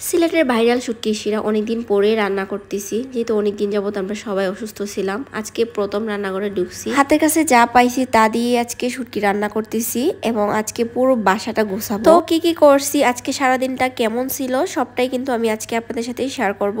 সিলেটের ভাইরাল শুটকি শিরা অনেকদিন পরে রান্না করতেছি, যেহেতু অনেকদিন যাবত আমরা সবাই অসুস্থ ছিলাম। আজকে প্রথম রান্নাঘরে ঢুকছি, হাতের কাছে যা পাইছি তা দিয়ে আজকে শুটকি রান্না করতেছি এবং আজকে পুরো বাসাটা গোছাবো। তো কি কি করছি, আজকে সারাদিনটা কেমন ছিল সবটাই কিন্তু আমি আজকে আপনাদের সাথে শেয়ার করব।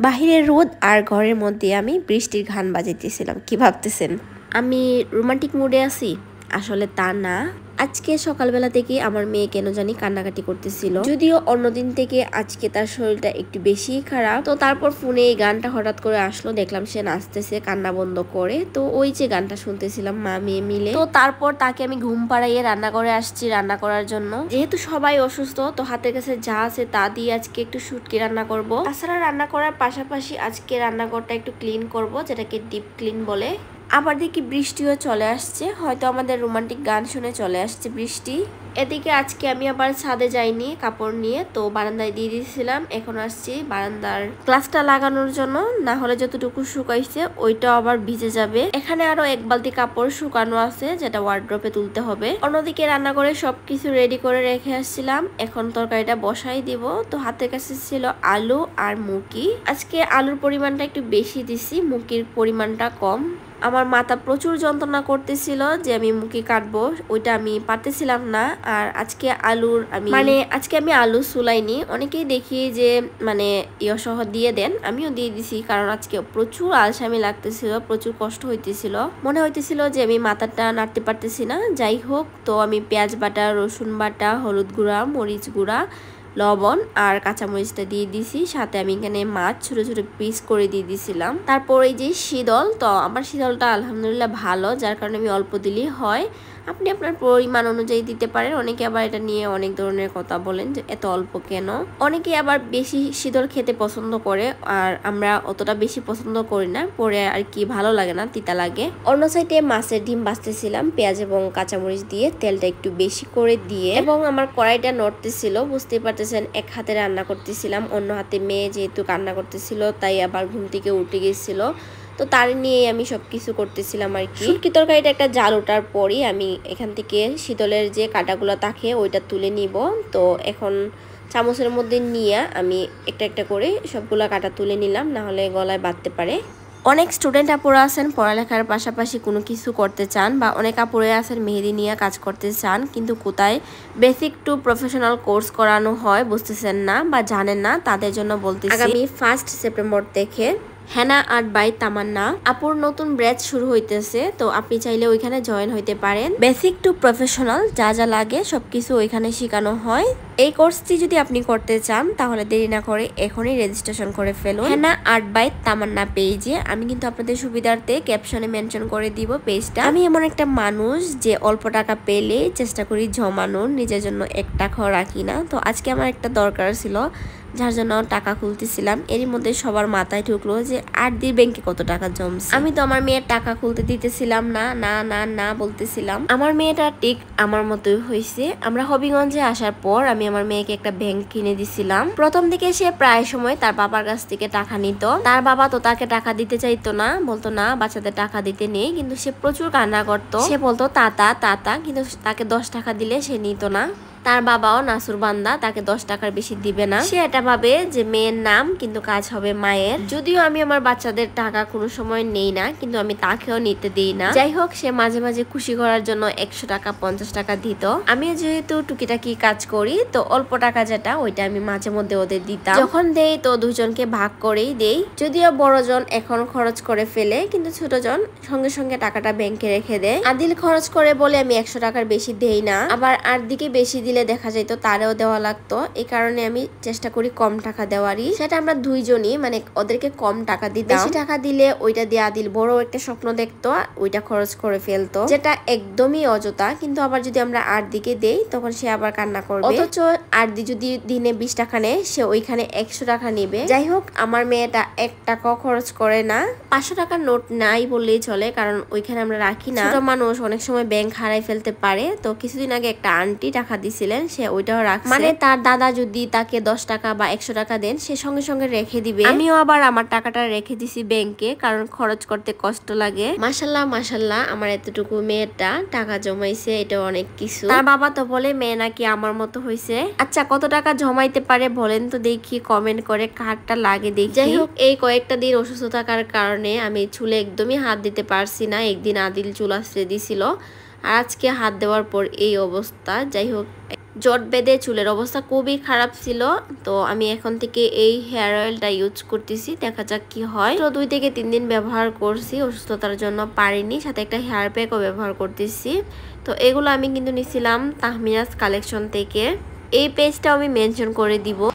বাহিরের রোদ আর ঘরের মধ্যে আমি বৃষ্টির গান বাজাইতেছিলাম। কি ভাবতেছেন আমি রোমান্টিক মুডে আছি? আসলে তা না। আজকে সকালবেলা থেকে আমার মেয়ে কেন জানি কান্নাকাটি করতেছিল, যদিও অন্যদিন থেকে আজকে তার শরীরটা একটু বেশি খারাপ। তো তারপর ফোনে এই গানটা হঠাৎ করে আসলো, দেখলাম সে নাচতেছে কান্না বন্ধ করে। তো ওই যে গানটা শুনতেছিলাম মা মেয়ে মিলে। তো তারপর তাকে আমি ঘুম পাড়াইয়ে রান্না করে আসছি রান্না করার জন্য। যেহেতু সবাই অসুস্থ, তো হাতের কাছে যা আছে তা দিয়ে আজকে একটু শুটকি রান্না করব। তাছাড়া রান্না করার পাশাপাশি আজকে রান্নাঘরটা একটু ক্লিন করব, যেটাকে ডিপ ক্লিন বলে। আবার দেখি বৃষ্টিও চলে আসছে, হয়তো আমাদের রোমান্টিক গান শুনে চলে আসছে বৃষ্টি। এদিকে আজকে আমি আবার ছাদে যাইনি কাপড় নিয়ে, তো বারান্দায় দিয়ে দিয়েছিলাম। এখন আসছি বারান্দার গ্লাসটা লাগানোর জন্য, না হলে যতটুকু শুকাইছে ওইটাও আবার ভিজে যাবে। এখানে আরো এক বালতি কাপড় শুকানো আছে, যেটা ওয়ার্ড্রপে তুলতে হবে। অন্যদিকে রান্না করে সবকিছু রেডি করে রেখে আসছিলাম, এখন তরকারিটা বসাই দিব। তো হাতের কাছে ছিল আলু আর মুরগি। আজকে আলুর পরিমাণটা একটু বেশি দিছি, মুরগির পরিমাণটা কম। আমার মাথা প্রচুর যন্ত্রণা করতেছিল যে আমি মুখি কাটবো, ওইটা আমি পারতেছিলাম না। আর আজকে আজকে আমি আলু সুলাইনি। অনেকেই দেখি যে ইয়সহ দিয়ে দেন, আমিও দিয়ে দিছি, কারণ আজকে প্রচুর আলসামি লাগতেছিল, প্রচুর কষ্ট হইতেছিল। মনে হইতেছিল যে আমি মাথাটা নাড়তে পারতেছি না। যাই হোক, তো আমি পেঁয়াজ বাটা, রসুন বাটা, হলুদ গুঁড়া, মরিচ গুঁড়া, লবণ আর কাঁচামরিচটা দিয়ে দিছি। সাথে আমি এখানে মাছ ছোট ছোট পিস করে দিয়ে দিছিলাম। তারপর এই যে শীতল, তো আমার শীতলটা আলহামদুলিল্লাহ ভালো, যার কারণে আমি অল্প দিলেই হয়। আপনি আপনার পরিমাণ অনুযায়ী দিতে পারেন। অনেকে আবার এটা নিয়ে অনেক ধরনের কথা বলেন যে এত অল্প কেন। অনেকে আবার বেশি শীতল খেতে পছন্দ করে, আর আমরা অতটা বেশি পছন্দ করি না, পরে আর কি ভালো লাগে না, তিতা লাগে। অন্য সাইডে মাছের ডিম ভাজতেছিলাম পেঁয়াজ এবং কাঁচামরিচ দিয়ে, তেলটা একটু বেশি করে দিয়ে, এবং আমার কড়াইটা নড়তেছিল, বুঝতে পারতেছেন। এক হাতে রান্না করতেছিলাম, অন্য হাতে মেয়ে যেহেতু কান্না করতেছিল, তাই আবার ঘুম থেকে উঠে গেছিল। তো তার নিয়েই আমি সবকিছু করতেছিলাম আর কি। শুটকি তরকারিটা একটা জাল ওঠার পরই আমি এখান থেকে শীতলের যে কাঁটাগুলো থাকে ওইটা তুলে নিব। তো এখন চামচের মধ্যে নিয়ে আমি একটা একটা করে সবগুলা কাঁটা তুলে নিলাম, না হলে গলায় বাঁধতে পারে। অনেক স্টুডেন্ট আপুরা আছেন পড়ালেখার পাশাপাশি কোনো কিছু করতে চান, বা অনেক আপুরা আছেন মেহেদি নিয়ে কাজ করতে চান, কিন্তু কোথায় বেসিক টু প্রফেশনাল কোর্স করানো হয় বুঝতেছেন না বা জানেন না, তাদের জন্য বলতেছি। আগামী 1 সেপ্টেম্বর থেকে হেনা আর্ট বাই তামান্না আপুর নতুন ব্যাচ শুরু হইতেছে, তো আপনি চাইলে ওইখানে জয়েন হইতে পারেন। বেসিক টু প্রফেশনাল যা যা লাগে সবকিছু ওইখানে শেখানো হয়। এই কোর্সটি যদি আপনি করতে চান তাহলে দেরি না করে এখনই রেজিস্ট্রেশন করে ফেলুন হেনা আর্ট বাই তামান্না পেজে। আমি কিন্তু আপনাদের সুবিধার্থে ক্যাপশনে মেনশন করে দিব পেজটা। আমি এমন একটা মানুষ যে অল্প টাকা পেলে চেষ্টা করি জমানোর, নিজের জন্য 1 টাকাও রাখি না। তো আজকে আমার একটা দরকার ছিল, যার জন্য টাকা খুলতেছিলাম। এরই মধ্যে সবার মাথায় ঢুকলো যে আরদির ব্যাংকে কত টাকা জমছে। আমি তো আমার মেয়ের টাকা খুলতে দিতেছিলাম না, না না না বলতেছিলাম। আমার মেয়েটা ঠিক আমার মতোই হয়েছে। আমরা হবিগঞ্জে আসার পর আমি আমার মেয়েকে একটা ব্যাংক কিনে দিছিলাম। প্রথম দিকে সে প্রায় সময় তার বাবার কাছ থেকে টাকা নিত। তার বাবা তো তাকে টাকা দিতে চাইতো না, বলতো না বাচ্চাদের টাকা দিতে নেই, কিন্তু সে প্রচুর কান্না করতো। সে বলতো তাতা তাতা, কিন্তু তাকে 10 টাকা দিলে সে নিত না। তার বাবাও নাসুর বান্দা, তাকে 10 টাকার বেশি দিবে না। সে এটা ভাবে যে মেয়ের নাম, কিন্তু কাজ হবে মায়ের। যদিও আমি আমার বাচ্চাদের টাকা কোনো সময় নেই না, কিন্তু আমি তাকেও নিতে দিই না। যাই হোক, সে মাঝে মাঝে খুশি করার জন্য 100 টাকা 50 টাকা দিত। আমি যেহেতু টুকিটাকি কাজ করি, তো অল্প টাকা যেটা ওইটা আমি মাঝে মধ্যে ওদের দিতাম। যখন দেই তো দুজনকে ভাগ করেই দেই। যদিও বড়জন এখন খরচ করে ফেলে, কিন্তু ছোটজন সঙ্গে সঙ্গে টাকাটা ব্যাংকে রেখে দেয়। আদিল খরচ করে বলে আমি 100 টাকার বেশি দেই না, আবার আর দিকে বেশি দিলে দেখা যাইতো তারেও দেওয়া লাগতো। এই কারণে আমি চেষ্টা করি কম টাকা দেওয়ারই। সেটা আমরা দুইজনই ওদেরকে কম টাকা দিতাম। বেশি টাকা দিলে ওইটা দিয়ে আদিল বড় একটা স্বপ্ন দেখতো, ওইটা খরচ করে ফেলতো, যেটা একদমই অযথা। কিন্তু আবার যদি আমরা আর দিকে দেই তখন সে আবার কান্না করবে। অথচ আর দি যদি দিনে 20 টাকা নেয়, সে ওইখানে 100 টাকা নিবে। যাই হোক, আমার মেয়েটা 1 টাকাও খরচ করে না। 500 টাকার নোট নাই বললেই চলে, কারণ ওইখানে আমরা রাখি না। ছোট মানুষ অনেক সময় ব্যাংক হারাই ফেলতে পারে। তো কিছুদিন আগে একটা আন্টি টাকা দিছিলেন, সে ওইটাও রাখছে। তার দাদা যদি তাকে 10 টাকা বা 100 টাকা দেন, সে সঙ্গে সঙ্গে রেখে দিবে। আমিও আবার আমার টাকাটা রেখে দিছি ব্যাংকে, কারণ খরচ করতে কষ্ট লাগে। মাশাল্লাহ মাশাল্লাহ, আমার এতটুকু মেয়েটা টাকা জমাইছে, এটা অনেক কিছু। তার বাবা তো বলে মেয়ে নাকি আমার মতো হয়েছে। আচ্ছা, কত টাকা জমাইতে পারে বলেন তো দেখি, কমেন্ট করে কার্ডটা লাগে দেখি। যাই হোক, এই কয়েকটা দিন অসুস্থ থাকার কারণে আমি চুলে একদমই হাত দিতে পারছি না। একদিন আদিল চুল আশ্রে দিছিল, আর আজকে হাত দেওয়ার পর এই অবস্থা। যাই হোক, জট বেঁধে চুলের অবস্থা খুবই খারাপ ছিল। তো আমি এখন থেকে এই হেয়ার অয়েলটা ইউজ করতেছি, দেখা যাক কি হয়। তো 2 থেকে 3 দিন ব্যবহার করছি, অসুস্থতার জন্য পারিনি। সাথে একটা হেয়ার প্যাকও ব্যবহার করতেছি। তো এগুলো আমি কিন্তু নিছিলাম তাহমিনাস কালেকশন থেকে। এই পেজটাও আমি মেনশন করে দিব।